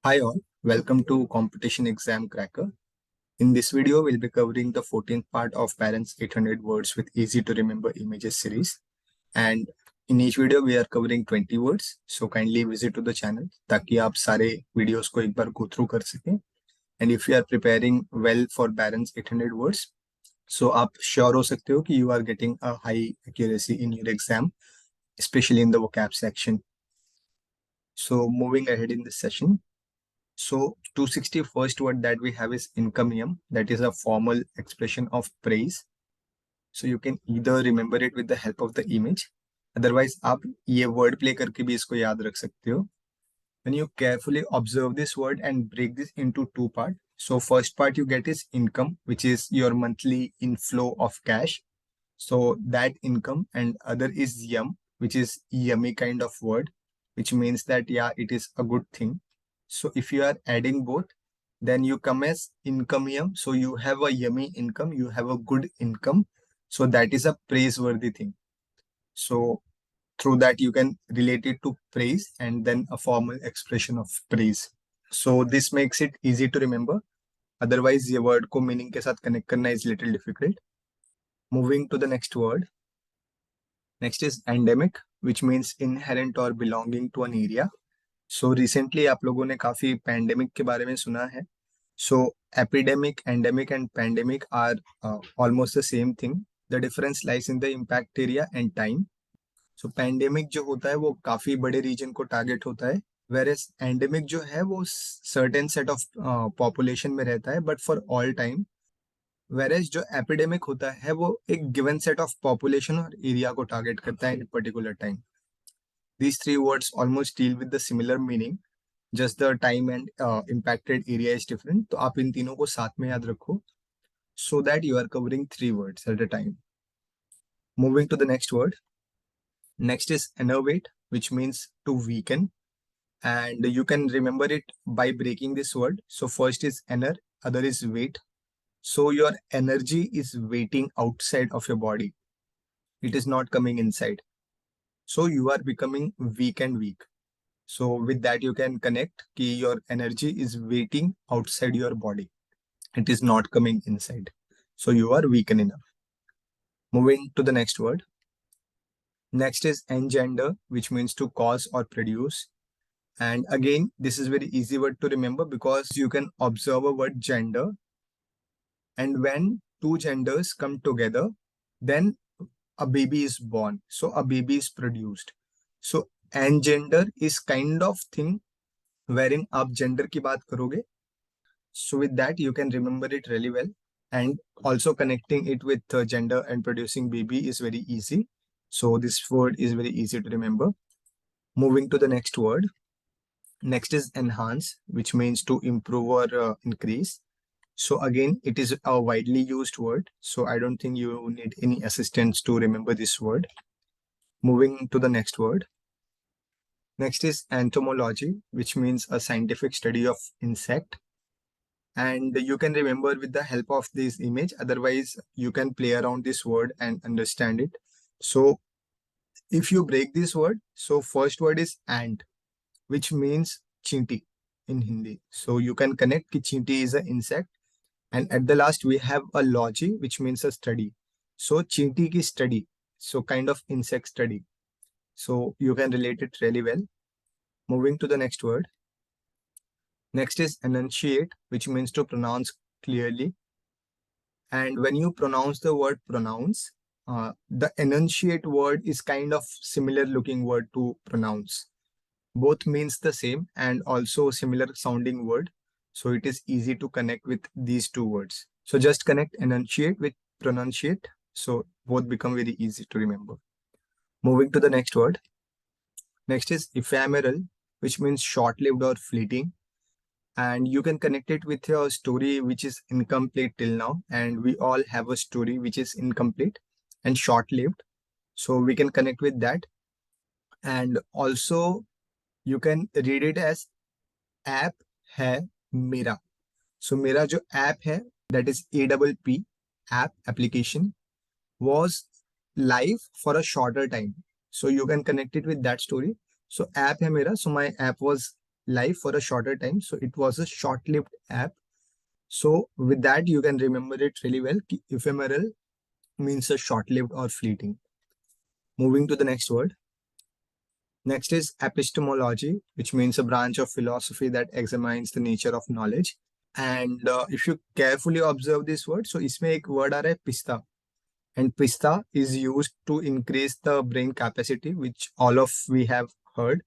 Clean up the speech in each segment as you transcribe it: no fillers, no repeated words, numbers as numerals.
Hi all, welcome to Competition Exam Cracker. In this video, we'll be covering the 14th part of Barron's 800 Words with Easy to Remember Images series. And in each video, we are covering 20 words. So kindly visit to the channel ताकि आप सारे videos को एक बार go through कर सकें. And if you are preparing well for Barron's 800 words, so आप sure हो सकते हो कि you are getting a high accuracy in your exam, especially in the vocab section. So moving ahead in this session. So 261st word that we have is encomium. That is a formal expression of praise. So you can either remember it with the help of the image. Otherwise, आप ये word play करके भी इसको याद रख सकते हो. When you carefully observe this word and break this into two parts. So first part you get is income, which is your monthly inflow of cash. So that income, and other is yum, which is yummy kind of word, which means that yeah, it is a good thing. So if you are adding both, then you come as encomium. So you have a yummy income, you have a good income. So that is a praiseworthy thing. So through that you can relate it to praise and then a formal expression of praise. So this makes it easy to remember. Otherwise, ये word को meaning के साथ connect करना is little difficult. Moving to the next word. Next is endemic, which means inherent or belonging to an area. So recently आप लोगों ने काफी pandemic के बारे में सुना है. So epidemic, endemic and pandemic are almost the same thing. The difference lies in the impact area and time. So pandemic जो होता है वो काफी बड़े region को target होता है, whereas endemic जो है वो certain set of population में रहता है, but for all time. Whereas जो epidemic होता है वो एक given set of population और area को target करता है in particular time. These three words almost deal with the similar meaning, just the time and impacted area is different. तो आप इन तीनों को साथ में याद रखो, so that you are covering three words at a time. Moving to the next word. Next is enervate, which means to weaken. And you can remember it by breaking this word. So first is ener, other is weight. So your energy is waiting outside of your body. It is not coming inside. So you are becoming weak and weak. So with that you can connect कि your energy is waiting outside your body. It is not coming inside. So you are weakened enough. Moving to the next word. Next is engender, which means to cause or produce. And again, this is very easy word to remember because you can observe a word gender. And when two genders come together, then a baby is born. So a baby is produced. So engender is kind of thing wherein आप gender की बात करोगे. So with that, you can remember it really well. And also connecting it with gender and producing baby is very easy. So this word is very easy to remember. Moving to the next word. Next is enhance, which means to improve or increase. So again, it is a widely used word. So I don't think you need any assistance to remember this word. Moving to the next word. Next is entomology, which means a scientific study of insect. And you can remember with the help of this image. Otherwise, you can play around this word and understand it. So if you break this word, so first word is ant, which means chinti in Hindi. So you can connect ki chinti is an insect. And at the last, we have a logy, which means a study. So chinti ki study. So kind of insect study. So you can relate it really well. Moving to the next word. Next is enunciate, which means to pronounce clearly. And when you pronounce the word pronounce, the enunciate word is kind of similar looking word to pronounce. Both means the same and also similar sounding word. So it is easy to connect with these two words. So just connect enunciate with pronunciate. So both become very easy to remember. Moving to the next word. Next is ephemeral, which means short-lived or fleeting. And you can connect it with your story, which is incomplete till now. And we all have a story which is incomplete and short-lived. So we can connect with that. And also you can read it as app hai mera. So mera jo app hai, that is APP, app, application, was live for a shorter time. So you can connect it with that story. So app hai mera. So my app was life for a shorter time. So it was a short-lived app. So with that, you can remember it really well. Ephemeral means a short-lived or fleeting. Moving to the next word. Next is epistemology, which means a branch of philosophy that examines the nature of knowledge. And if you carefully observe this word, so इसमें एक word आ रहा है pista, and pista is used to increase the brain capacity, which all of we have heard.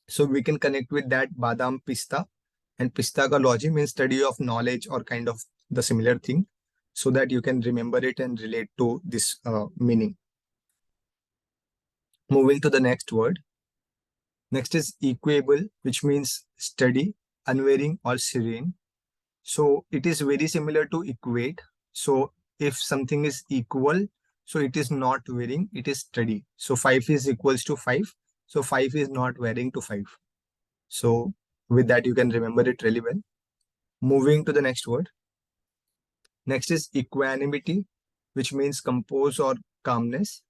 So we can connect with that badam pista, and pistachology means study of knowledge or kind of the similar thing, so that you can remember it and relate to this meaning. Moving to the next word. Next is equable, which means steady, unvarying, or serene. So it is very similar to equate. So if something is equal, so it is not varying, it is steady. So 5 is equals to 5. So 5 is not varying to 5. So with that, you can remember it really well. Moving to the next word. Next is equanimity, which means compose or calmness.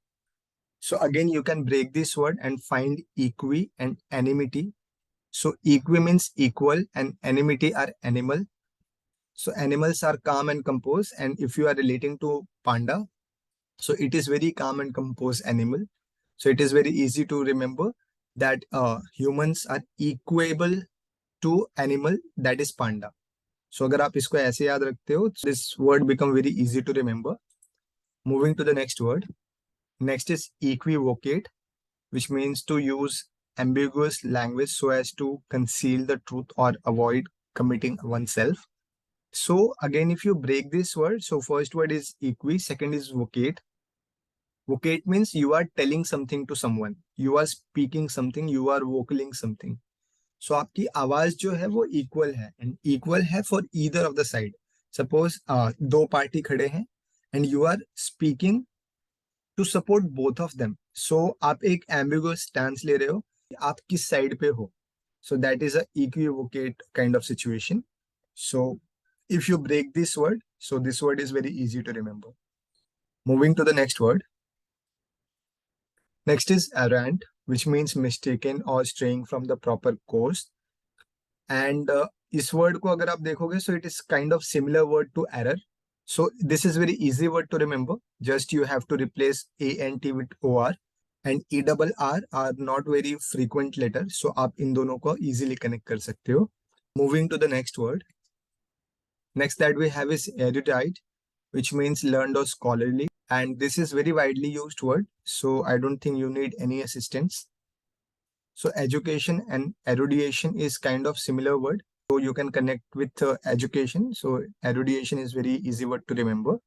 So again, you can break this word and find equi and animity. So equi means equal and animity are animal. So animals are calm and composed. And if you are relating to panda, so it is very calm and composed animal. So it is very easy to remember that humans are equable to animal, that is panda. So अगर आप इसको ऐसे याद रखते हो, this word become very easy to remember. Moving to the next word. Next is equivocate, which means to use ambiguous language so as to conceal the truth or avoid committing oneself. So again, if you break this word, so first word is equi, second is vocate. Vocate means you are telling something to someone, you are speaking something, you are vocaling something. So आपकी आवाज जो है वो equal है, and equal है for either of the side. Suppose दो party खड़े हैं and you are speaking to support both of them. So आप एक एम्बिगुअस स्टैंस ले रहे हो, आप किस साइड पे हो. So that is a equivocate kind of situation. So if you break this word, so this word is very easy to remember. Moving to the next word. Next is errant, which means mistaken or straying from the proper course. And इस word को अगर आप देखोगे, so it is kind of similar word to error. So this is very easy word to remember. Just you have to replace ANT with OR, and ERR are not very frequent letters. So आप इन दोनों को easily connect कर सकते हो. Moving to the next word. Next that we have is erudite, which means learned or scholarly. And this is very widely used word. So I don't think you need any assistance. So education and erudition is kind of similar word. So you can connect with education. So erudition is very easy word to remember.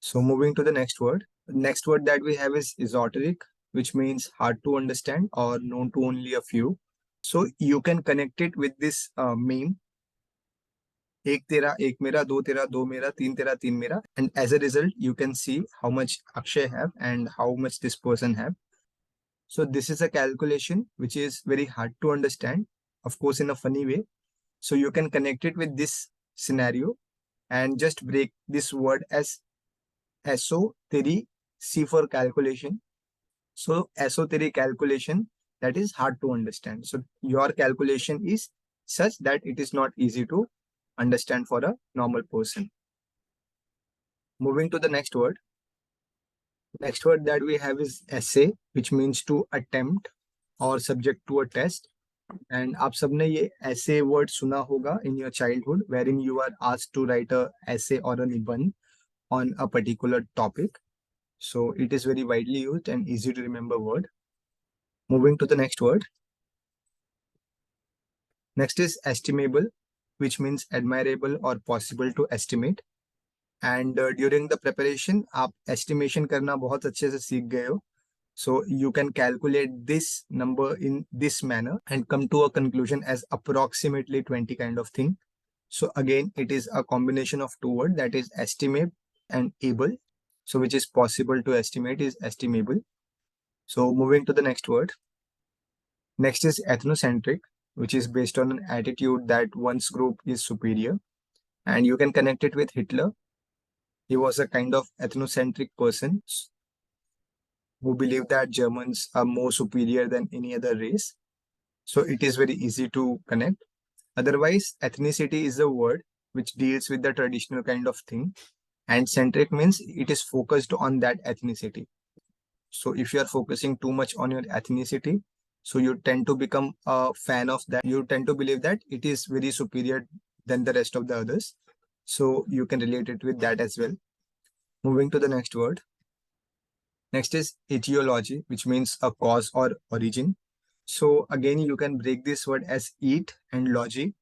So moving to the next word. Next word that we have is esoteric, which means hard to understand or known to only a few. So you can connect it with this meme. एक तेरा एक मेरा दो तेरा दो मेरा तीन तेरा तीन मेरा, and as a result you can see how much Akshay have and how much this person have. So this is a calculation which is very hard to understand, of course in a funny way. So you can connect it with this scenario and just break this word as esoteric, C for calculation. So esoteric calculation, that is hard to understand. So your calculation is such that it is not easy to understand for a normal person. Moving to the next word. Next word that we have is essay, which means to attempt or subject to a test. And आप सबने ये essay word सुना होगा in your childhood, wherein you are asked to write a essay or a निबंध on a particular topic. So it is very widely used and easy to remember word. Moving to the next word. Next is estimable, which means admirable or possible to estimate. And during the preparation, आप estimation करना बहुत अच्छे से सीख गए हो. So you can calculate this number in this manner and come to a conclusion as approximately 20 kind of thing. So again, it is a combination of two words, that is estimate and able. So which is possible to estimate is estimable. So moving to the next word. Next is ethnocentric, which is based on an attitude that one's group is superior. And you can connect it with Hitler. He was a kind of ethnocentric person who believed that Germans are more superior than any other race. So it is very easy to connect. Otherwise, ethnicity is a word which deals with the traditional kind of thing, and centric means it is focused on that ethnicity. So if you are focusing too much on your ethnicity, so you tend to become a fan of that. You tend to believe that it is very superior than the rest of the others. So you can relate it with that as well. Moving to the next word. Next is etiology, which means a cause or origin. So again, you can break this word as eat and logy.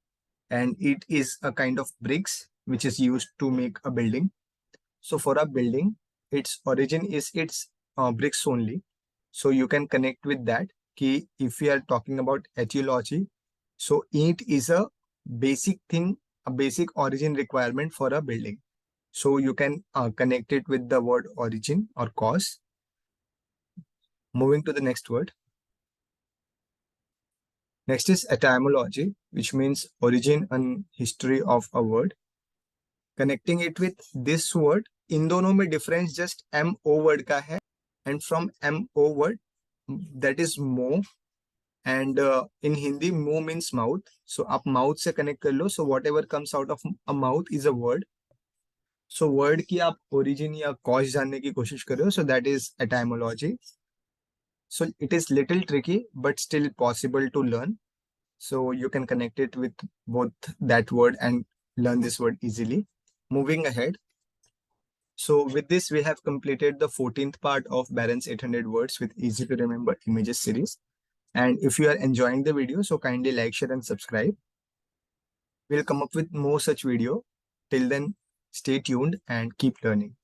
And it is a kind of bricks which is used to make a building. So for a building, its origin is its bricks only. So you can connect with that. Ki if we are talking about etiology, so it is a basic thing, a basic origin requirement for a building. So you can connect it with the word origin or cause. Moving to the next word. Next is etymology, which means origin and history of a word. Connecting it with this word, इन दोनों में difference just mo word का है, and from mo word that is mo, and in Hindi mo means mouth. So आप mouth से connect कर लो. So whatever comes out of a mouth is a word. So word की आप origin या cause जानने की कोशिश कर रहे हो. So that is etymology. So it is little tricky but still possible to learn. So you can connect it with both that word and learn this word easily. Moving ahead. So with this, we have completed the 14th part of Barron's 800 words with easy to remember images series. And if you are enjoying the video, so kindly like, share and subscribe. We'll come up with more such video. Till then, stay tuned and keep learning.